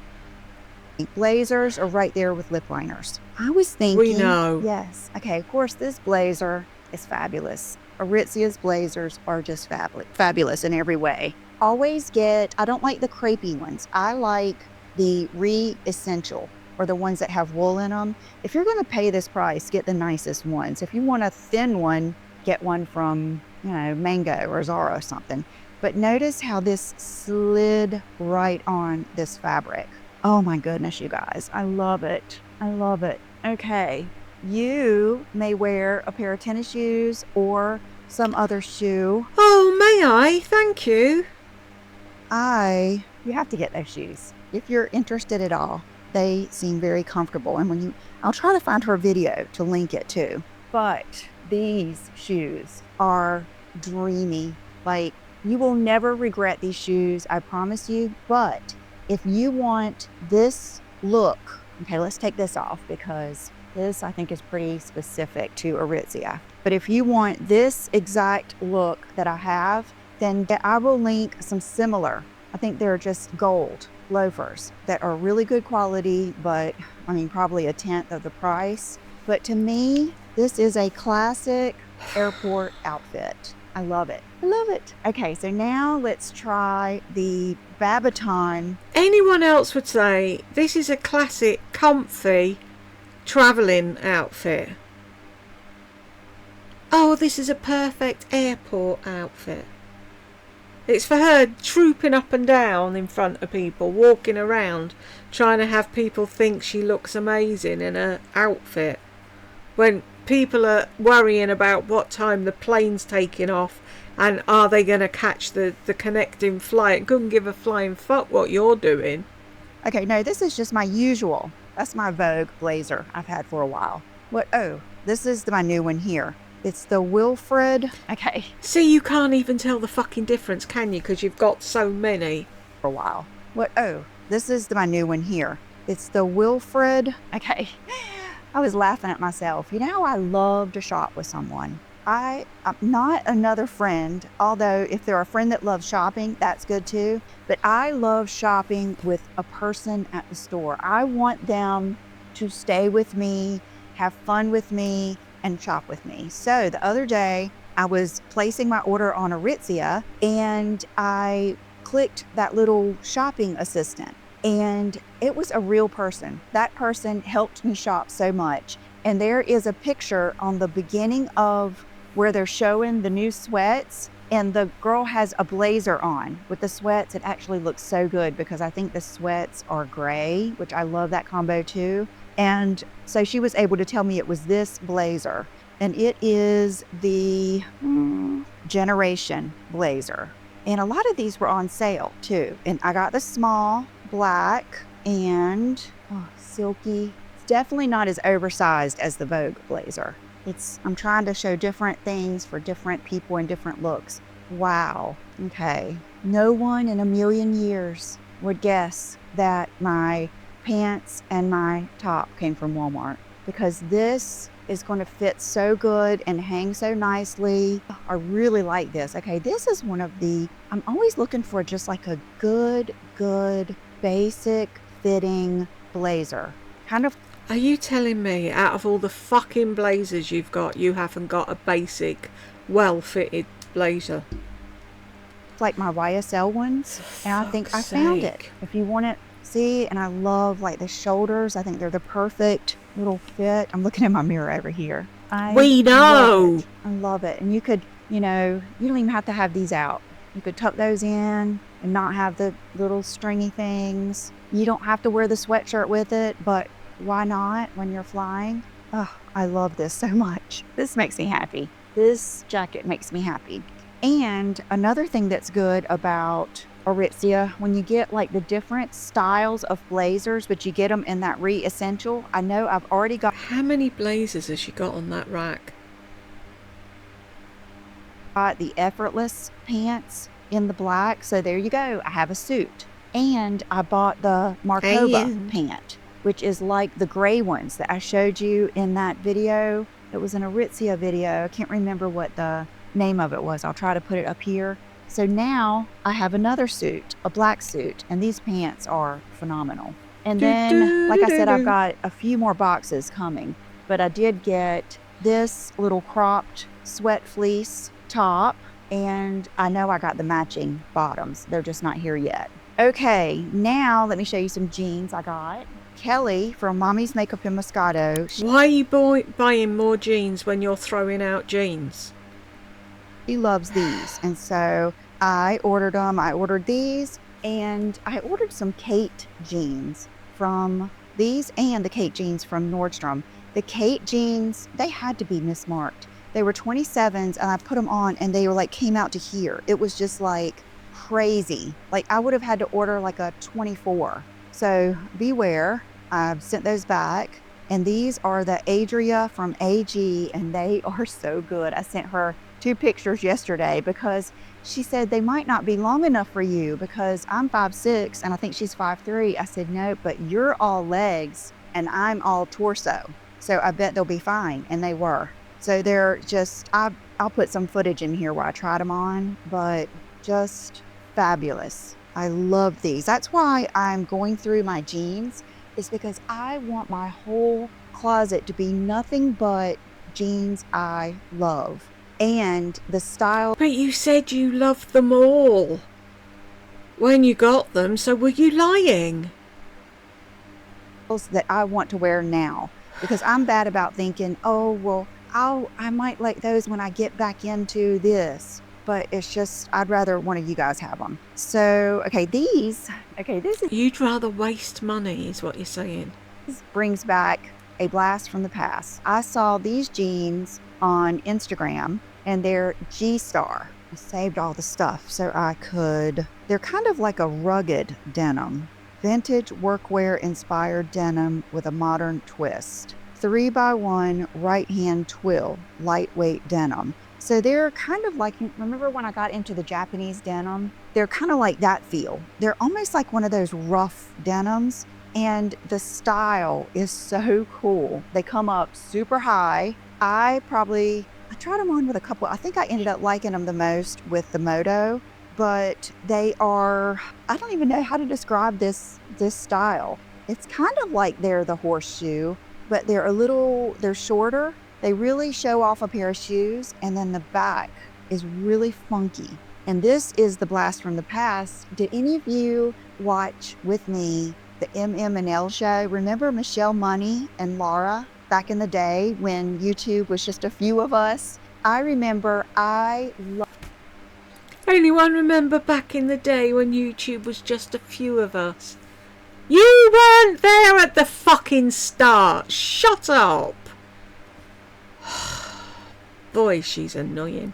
Blazers are right there with lip liners. I was thinking, We know. yes. Okay, of course, this blazer is fabulous. Aritzia's blazers are just fabulous in every way. Always get, I don't like the crepey ones. I like the Re-Essential, or the ones that have wool in them. If you're going to pay this price, get the nicest ones. If you want a thin one, get one from, Mango or Zara or something. But notice how this slid right on this fabric. Oh my goodness, you guys. I love it. I love it. Okay. You may wear a pair of tennis shoes or some other shoe. Oh, may I? Thank you. You have to get those shoes if you're interested at all. They seem very comfortable. And I'll try to find her video to link it too. But these shoes are dreamy. Like, you will never regret these shoes, I promise you. But if you want this look, okay, let's take this off because this I think is pretty specific to Aritzia. But if you want this exact look that I have, then I will link some similar, I think they're just gold loafers that are really good quality, but probably a tenth of the price. But to me, this is a classic airport outfit. I love it. I love it. Okay, so now let's try the Babaton. Anyone else would say this is a classic, comfy travelling outfit. Oh, this is a perfect airport outfit. It's for her trooping up and down in front of people, walking around, trying to have people think she looks amazing in her outfit. When people are worrying about what time the plane's taking off and are they going to catch the connecting flight, couldn't give a flying fuck what you're doing. Okay, no, this is just my usual. That's my Vogue blazer I've had for a while. This is my new one here. It's the Wilfred. Okay. See, you can't even tell the fucking difference, can you? Because you've got so many. For a while. This is my new one here. It's the Wilfred. Okay. I was laughing at myself. You know how I love to shop with someone? I'm not another friend, although if they're a friend that loves shopping, that's good too. But I love shopping with a person at the store. I want them to stay with me, have fun with me, and shop with me. So the other day, I was placing my order on Aritzia, and I clicked that little shopping assistant, and it was a real person. That person helped me shop so much. And there is a picture on the beginning of where they're showing the new sweats, and the girl has a blazer on with the sweats. It actually looks so good because I think the sweats are gray, which I love that combo too. And so she was able to tell me it was this blazer, and it is the Generation blazer. And a lot of these were on sale too. And I got the small black and silky. It's definitely not as oversized as the Vogue blazer. I'm trying to show different things for different people and different looks. Wow. Okay. No one in a million years would guess that my pants and my top came from Walmart, because this is going to fit so good and hang so nicely. I really like this. Okay, this is one of I'm always looking for just like a good basic fitting blazer. Are you telling me out of all the fucking blazers you've got, you haven't got a basic, well-fitted blazer? Like my YSL ones, and I think I found it. If you want it, see, and I love like the shoulders. I think they're the perfect little fit. I'm looking in my mirror over here. We know. I love it. And you could, you don't even have to have these out. You could tuck those in and not have the little stringy things. You don't have to wear the sweatshirt with it, but why not when you're flying? Oh, I love this so much. This makes me happy. This jacket makes me happy. And another thing that's good about Aritzia, when you get like the different styles of blazers, but you get them in that Essential. I know I've already got... How many blazers has she got on that rack? The Effortless pants in the black. So there you go. I have a suit. And I bought the Markova pant, which is like the gray ones that I showed you in that video. It was an Aritzia video. I can't remember what the name of it was. I'll try to put it up here. So now I have another suit, a black suit, and these pants are phenomenal. And then, like I said, I've got a few more boxes coming, but I did get this little cropped sweat fleece top, and I know I got the matching bottoms. They're just not here yet. Okay, now let me show you some jeans I got. Kelly from Mommy's Makeup in Moscato. Why are you buying more jeans when you're throwing out jeans? She loves these, and so I ordered them. I ordered these, and I ordered some Kate jeans from these and the Kate jeans from Nordstrom. The Kate jeans, they had to be mismarked. They were 27s, and I put them on, and they were like came out to here. It was just like crazy. Like I would have had to order like a 24. So beware. I've sent those back. And these are the Adria from AG, and they are so good. I sent her 2 pictures yesterday because she said they might not be long enough for you because I'm 5'6" and I think she's 5'3". I said, no, but you're all legs and I'm all torso. So I bet they'll be fine. And they were. So they're just, I'll put some footage in here where I tried them on, but just fabulous. I love these. That's why I'm going through my jeans, is because I want my whole closet to be nothing but jeans I love. And the style. But you said you loved them all when you got them, so were you lying? That I want to wear now, because I'm bad about thinking, oh, well, I might like those when I get back into this. But it's just, I'd rather one of you guys have them. So, this is... You'd rather waste money, is what you're saying. This brings back a blast from the past. I saw these jeans on Instagram, and they're G-Star. I saved all the stuff so I could... They're kind of like a rugged denim. Vintage workwear inspired denim with a modern twist. 3x1 right-hand twill, lightweight denim. So they're kind of like, remember when I got into the Japanese denim? They're kind of like that feel. They're almost like one of those rough denims, and the style is so cool. They come up super high. I tried them on with a couple. I think I ended up liking them the most with the Moto, but they are, I don't even know how to describe this style. It's kind of like they're the horseshoe, but they're shorter. They really show off a pair of shoes, and then the back is really funky. And this is the blast from the past. Did any of you watch with me the MM&L show? Remember Michelle Money and Laura back in the day when YouTube was just a few of us? I remember Anyone remember back in the day when YouTube was just a few of us? You weren't there at the fucking start. Shut up. Boy, she's annoying.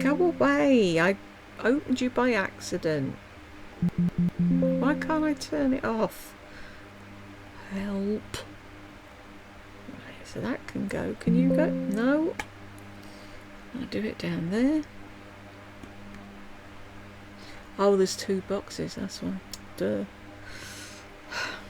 Go away. I opened you by accident. Why can't I turn it off? Help. Right, so that can go. Can you go? No. I'll do it down there. Oh, there's 2 boxes. That's why. Duh.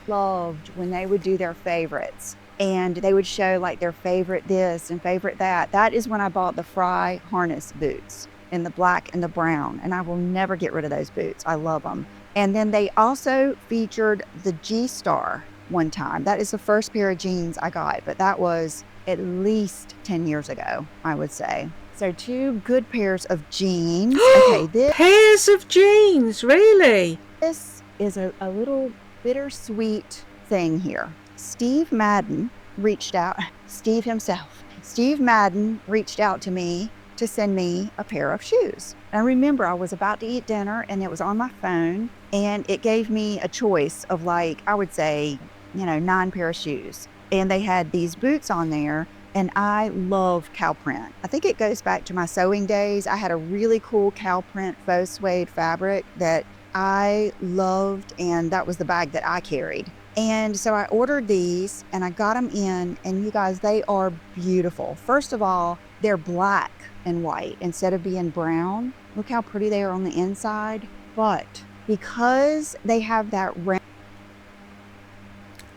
loved when they would do their favorites, and they would show like their favorite this and favorite that. That is when I bought the Fry harness boots in the black and the brown, and I will never get rid of those boots. I love them. And then they also featured the G-Star one time. That is the first pair of jeans I got, but that was at least 10 years ago, I would say. So 2 good pairs of jeans. Okay, pairs of jeans, really? This is a little bittersweet thing here. Steve Madden reached out, Steve himself, Steve Madden reached out to me to send me a pair of shoes. And I remember I was about to eat dinner and it was on my phone and it gave me a choice of like, I would say, 9 pair of shoes. And they had these boots on there and I love cow print. I think it goes back to my sewing days. I had a really cool cow print faux suede fabric that I loved and that was the bag that I carried. And so I ordered these and I got them in and you guys, they are beautiful. First of all, they're black and white instead of being brown. Look how pretty they are on the inside. But because they have that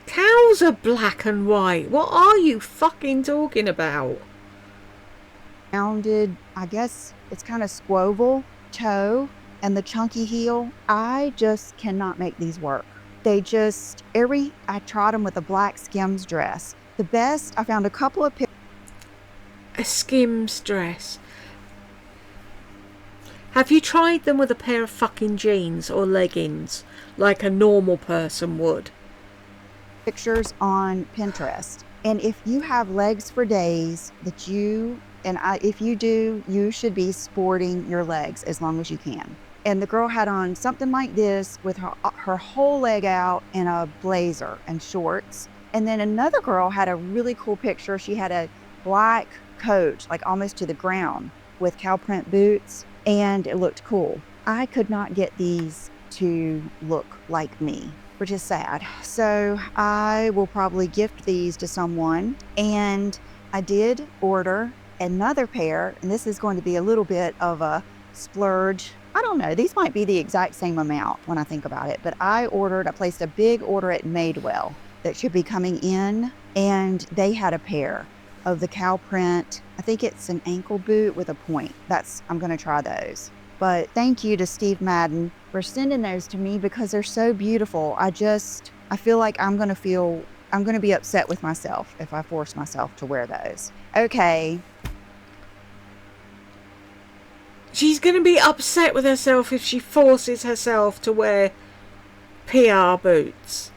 Cows are black and white. What are you fucking talking about? rounded, I guess it's kind of squoval toe and the chunky heel, I just cannot make these work. They just, I tried them with a black Skims dress. The best, I found a couple of pictures. A Skims dress. Have you tried them with a pair of fucking jeans or leggings like a normal person would? Pictures on Pinterest. And if you have legs for days that if you do, you should be sporting your legs as long as you can. And the girl had on something like this with her whole leg out in a blazer and shorts. And then another girl had a really cool picture. She had a black coat, like almost to the ground, with cow print boots, and it looked cool. I could not get these to look like me, which is sad. So I will probably gift these to someone. And I did order another pair, and this is going to be a little bit of a splurge. I don't know, these might be the exact same amount when I think about it, but I placed a big order at Madewell that should be coming in, and they had a pair of the cow print. I think it's an ankle boot with a point. I'm gonna try those. But thank you to Steve Madden for sending those to me because they're so beautiful. I feel like I'm gonna be upset with myself if I force myself to wear those. Okay. She's going to be upset with herself if she forces herself to wear PR boots.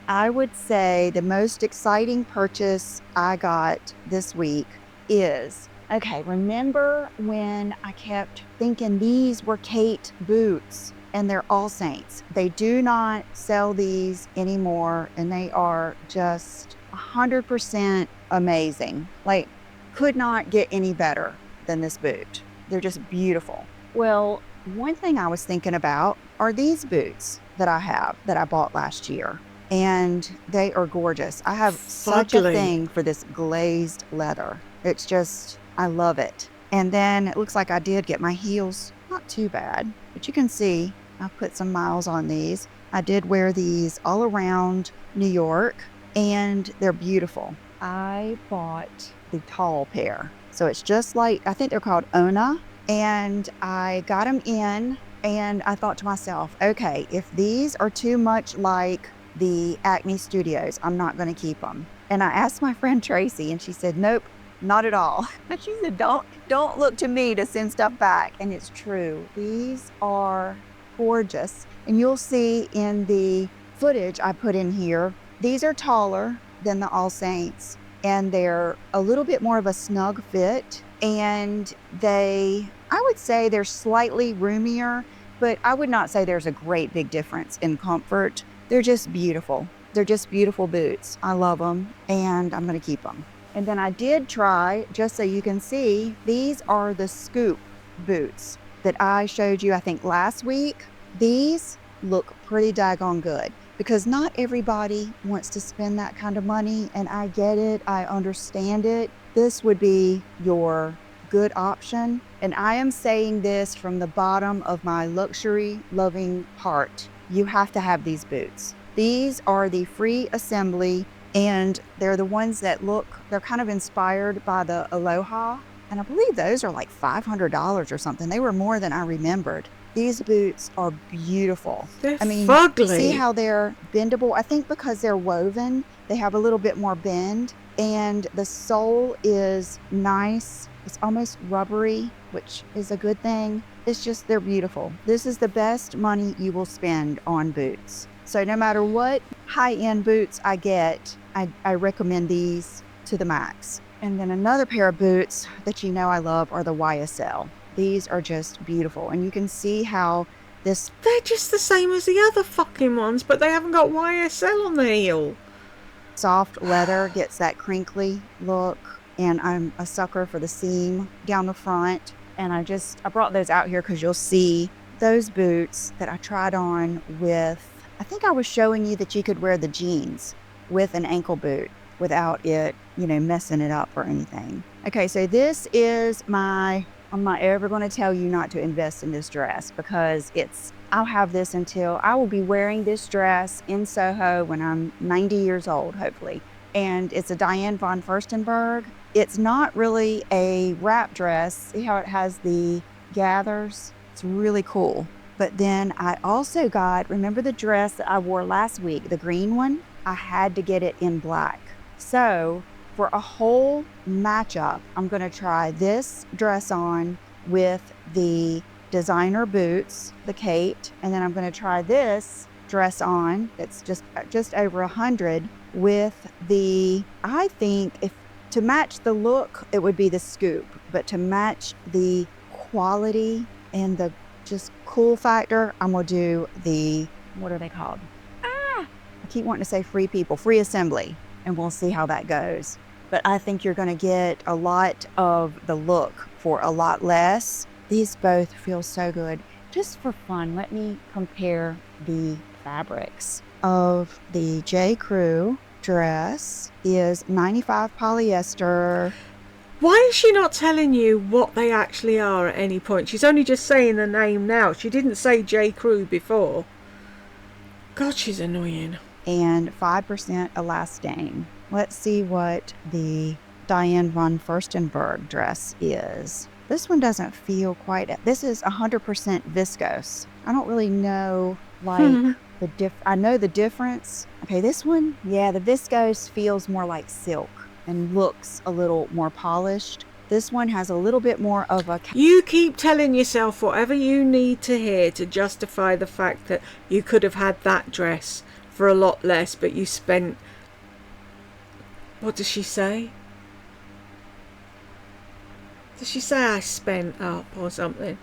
I would say the most exciting purchase I got this week is, okay, remember when I kept thinking these were Kate boots? And they're All Saints. They do not sell these anymore, and they are just 100% amazing. Like, could not get any better than this boot. They're just beautiful. Well, one thing I was thinking about are these boots that I bought last year, and they are gorgeous. I have such a thing for this glazed leather. It's just, I love it. And then it looks like I did get my heels not too bad, but you can see I put some miles on these. I did wear these all around New York and they're beautiful. I bought the tall pair. So it's just like, I think they're called Ona, and I got them in and I thought to myself, okay, if these are too much like the Acme Studios, I'm not going to keep them. And I asked my friend Tracy and she said, nope, not at all. She said, don't look to me to send stuff back. And it's true. These are gorgeous. And you'll see in the footage I put in here, these are taller than the All Saints and they're a little bit more of a snug fit. And I would say they're slightly roomier, but I would not say there's a great big difference in comfort. They're just beautiful. They're just beautiful boots. I love them and I'm going to keep them. And then I did try, just so you can see, these are the Scoop boots that I showed you, I think, last week. These look pretty daggone good because not everybody wants to spend that kind of money, and I get it. I understand it. This would be your good option. And I am saying this from the bottom of my luxury loving heart. You have to have these boots. These are the free assembly, and they're the ones that they're kind of inspired by the Aloha. And I believe those are like $500 or something. They were more than I remembered. These boots are beautiful. They're fugly. See how they're bendable? I think because they're woven, they have a little bit more bend. and the sole is nice. It's almost rubbery, which is a good thing. It's just, they're beautiful. This is the best money you will spend on boots. So no matter what high-end boots I get, I recommend these to the max. And then another pair of boots that you know I love are the YSL. These are just beautiful. And you can see how this... They're just the same as the other fucking ones, but they haven't got YSL on the heel. Soft leather gets that crinkly look. And I'm a sucker for the seam down the front. And I brought those out here because you'll see those boots that I tried on with... I think I was showing you that you could wear the jeans with an ankle boot without it, you know, messing it up or anything. Okay, so this is I'm not ever going to tell you not to invest in this dress, because I'll have this until I will be wearing this dress in Soho when I'm 90 years old, hopefully. And it's a Diane von Furstenberg. It's not really a wrap dress. See how it has the gathers? It's really cool. But then I also got, remember the dress that I wore last week, the green one? I had to get it in black. So for a whole matchup, I'm going to try this dress on with the designer boots, the Kate, and then I'm going to try this dress on that's just over 100 with the, I think if to match the look, it would be the scoop, but to match the quality and the just cool factor, I'm going to do the, what are they called? I keep wanting to say free assembly, and we'll see how that goes. But I think you're going to get a lot of the look for a lot less. These both feel so good. Just for fun, let me compare the fabrics of the J. Crew dress. Is 95 polyester. Why is she not telling you what they actually are at any point? She's only just saying the name now. She didn't say J. Crew before. God, she's annoying. And 5% elastane. Let's see what the Diane von Furstenberg dress is. This one doesn't feel quite... This is 100% viscose. I don't really know, like, I know the difference. Okay, this one, yeah, the viscose feels more like silk and looks a little more polished. This one has a little bit more of a... You keep telling yourself whatever you need to hear to justify the fact that you could have had that dress for a lot less, but you spent... What does she say? Does she say I spent up or something?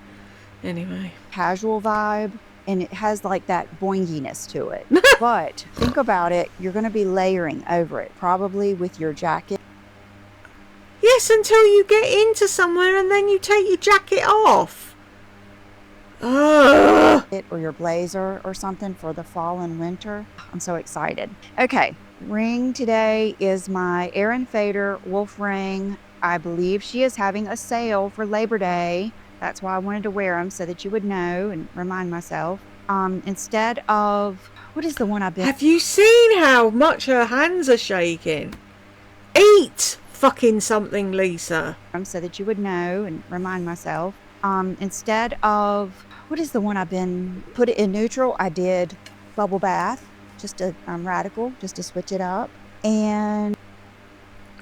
Anyway. Casual vibe, and it has like that boinginess to it. But think about it, you're going to be layering over it, probably with your jacket. Yes, until you get into somewhere and then you take your jacket off. Ugh. Or your blazer or something for the fall and winter. I'm so excited. Okay, ring today is my Erin Fader wolf ring. I believe she is having a sale for Labor Day. That's why I wanted to wear them, so that you would know and remind myself. Instead of, what is the one I've been... Have you seen how much her hands are shaking? Eat fucking something, Lisa. So that you would know and remind myself. Instead of, what is the one I've been... Put it in neutral. I did bubble bath, just a radical, just to switch it up. And...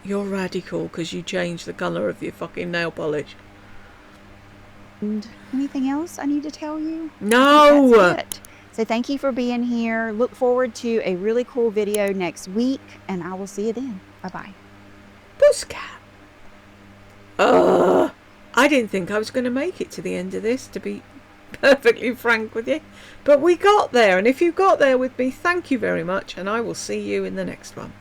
You're radical because you changed the colour of your fucking nail polish. And anything else I need to tell you? No! That's it. So thank you for being here. Look forward to a really cool video next week, and I will see you then. Bye-bye. Pussycat. I didn't think I was going to make it to the end of this, to be perfectly frank with you. But we got there, and if you got there with me, thank you very much, and I will see you in the next one.